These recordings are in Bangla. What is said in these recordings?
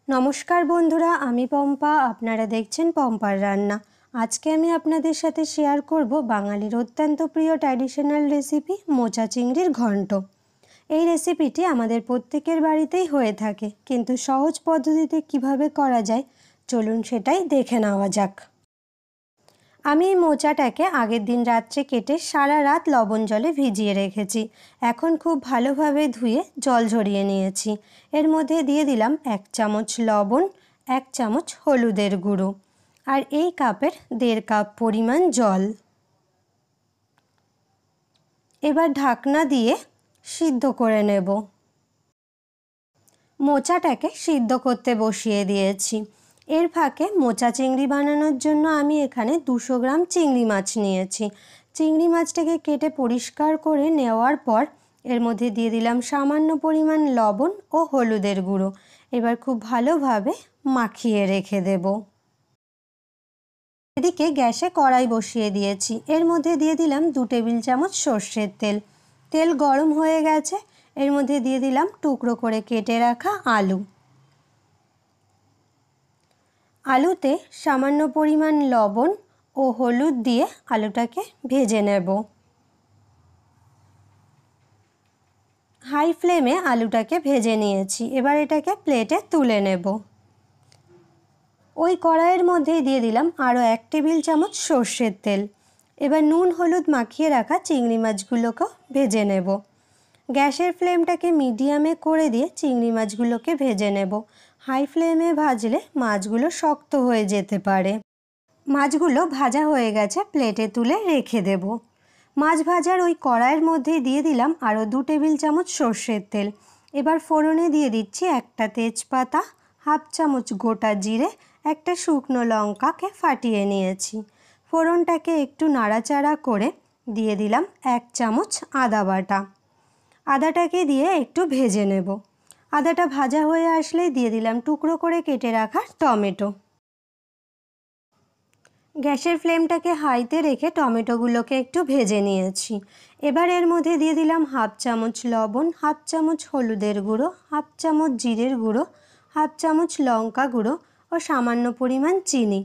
নমস্কার বন্ধুরা, আমি পম্পা। আপনারা দেখছেন পম্পার রান্না। আজকে আমি আপনাদের সাথে শেয়ার করব বাঙালির অত্যন্ত প্রিয় ট্র্যাডিশনাল রেসিপি মোচা চিংড়ির ঘন্ট। এই রেসিপিটি আমাদের প্রত্যেকের বাড়িতেই হয়ে থাকে, কিন্তু সহজ পদ্ধতিতে কিভাবে করা যায় চলুন সেটাই দেখে নেওয়া যাক। আমি এই মোচাটাকে আগের দিন রাত্রে কেটে সারা রাত লবণ জলে ভিজিয়ে রেখেছি। এখন খুব ভালোভাবে ধুয়ে জল ঝরিয়ে নিয়েছি। এর মধ্যে দিয়ে দিলাম 1 চামচ লবণ, 1 চামচ হলুদের গুঁড়ো আর এই কাপের 1.5 কাপ পরিমাণ জল। এবার ঢাকনা দিয়ে সিদ্ধ করে নেব। মোচাটাকে সিদ্ধ করতে বসিয়ে দিয়েছি। এর ফাঁকে মোচা চিংড়ি বানানোর জন্য আমি এখানে 200 গ্রাম চিংড়ি মাছ নিয়েছি। চিংড়ি মাছটাকে কেটে পরিষ্কার করে নেওয়ার পর এর মধ্যে দিয়ে দিলাম সামান্য পরিমাণ লবণ ও হলুদের গুঁড়ো। এবার খুব ভালোভাবে মাখিয়ে রেখে দেব। এদিকে গ্যাসে কড়াই বসিয়ে দিয়েছি। এর মধ্যে দিয়ে দিলাম 2 টেবিল চামচ সর্ষের তেল। তেল গরম হয়ে গেছে। এর মধ্যে দিয়ে দিলাম টুকরো করে কেটে রাখা আলু। আলুতে সামান্য পরিমাণ লবণ ও হলুদ দিয়ে আলুটাকে ভেজে নেব। হাই ফ্লেমে আলুটাকে ভেজে নিয়েছি। এবার এটাকে প্লেটে তুলে নেব। ওই কড়াইয়ের মধ্যেই দিয়ে দিলাম আরও 1 টেবিল চামচ সর্ষের তেল। এবার নুন হলুদ মাখিয়ে রাখা চিংড়ি মাছগুলোকেও ভেজে নেব। গ্যাসের ফ্লেমটাকে মিডিয়ামে করে দিয়ে চিংড়ি মাছগুলোকে ভেজে নেব। হাই ফ্লেমে ভাজলে মাছগুলো শক্ত হয়ে যেতে পারে। মাছগুলো ভাজা হয়ে গেছে, প্লেটে তুলে রেখে দেব। মাছ ভাজার ওই কড়াইয়ের মধ্যেই দিয়ে দিলাম আরও 2 টেবিল চামচ সর্ষের তেল। এবার ফোড়নে দিয়ে দিচ্ছি 1টা তেজপাতা, 1/2 চামচ গোটা জিরে, 1টা শুকনো লঙ্কাকে ফাটিয়ে নিয়েছি। ফোড়নটাকে একটু নাড়াচাড়া করে দিয়ে দিলাম 1 চামচ আদা বাটা। আদাটাকে দিয়ে একটু ভেজে নেব। আদাটা ভাজা হয়ে আসলে দিয়ে দিলাম টুকরো করে কেটে রাখা টমেটো। গ্যাসের ফ্লেমটাকে হাইতে রেখে টমেটোগুলোকে একটু ভেজে নিয়েছি। এবার এর মধ্যে দিয়ে দিলাম 1/2 চামচ লবণ, 1/2 চামচ হলুদের গুঁড়ো, 1/2 চামচ জিরের গুঁড়ো, 1/2 চামচ লঙ্কা গুঁড়ো ও সামান্য পরিমাণ চিনি।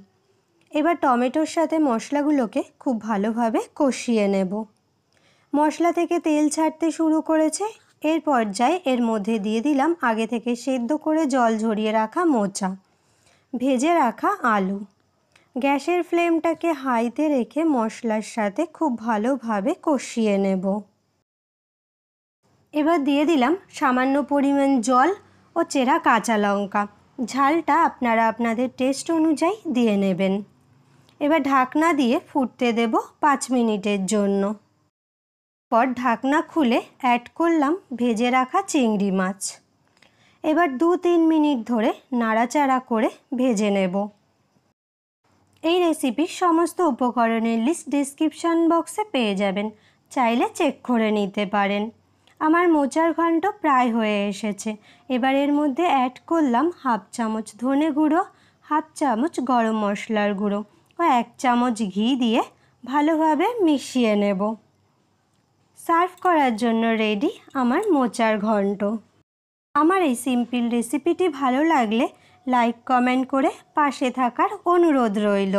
এবার টমেটোর সাথে মশলাগুলোকে খুব ভালোভাবে কষিয়ে নেব। মশলা থেকে তেল ছাড়তে শুরু করেছে। এর পর্যায়ে এর মধ্যে দিয়ে দিলাম আগে থেকে সেদ্ধ করে জল ঝরিয়ে রাখা মোচা, ভেজে রাখা আলু। গ্যাসের ফ্লেমটাকে হাইতে রেখে মশলার সাথে খুব ভালোভাবে কষিয়ে নেব। এবার দিয়ে দিলাম সামান্য পরিমাণ জল ও চেরা কাঁচা লঙ্কা। ঝালটা আপনারা আপনাদের টেস্ট অনুযায়ী দিয়ে নেবেন। এবার ঢাকনা দিয়ে ফুটতে দেব 5 মিনিটের জন্য। পর ঢাকনা খুলে অ্যাড করলাম ভেজে রাখা চিংড়ি মাছ। এবার 2-3 মিনিট ধরে নাড়াচাড়া করে ভেজে নেব। এই রেসিপির সমস্ত উপকরণের লিস্ট ডেসক্রিপশন বক্সে পেয়ে যাবেন, চাইলে চেক করে নিতে পারেন। আমার মোচার ঘন্ট প্রায় হয়ে এসেছে। এবার এর মধ্যে অ্যাড করলাম 1/2 চামচ ধনে গুঁড়ো, 1/2 চামচ গরম মশলার গুঁড়ো ও 1 চামচ ঘি দিয়ে ভালোভাবে মিশিয়ে নেব। সার্ভ করার জন্য রেডি আমার মোচার ঘন্ট। আমার এই সিম্পল রেসিপিটি ভালো লাগলে লাইক কমেন্ট করে পাশে থাকার অনুরোধ রইল।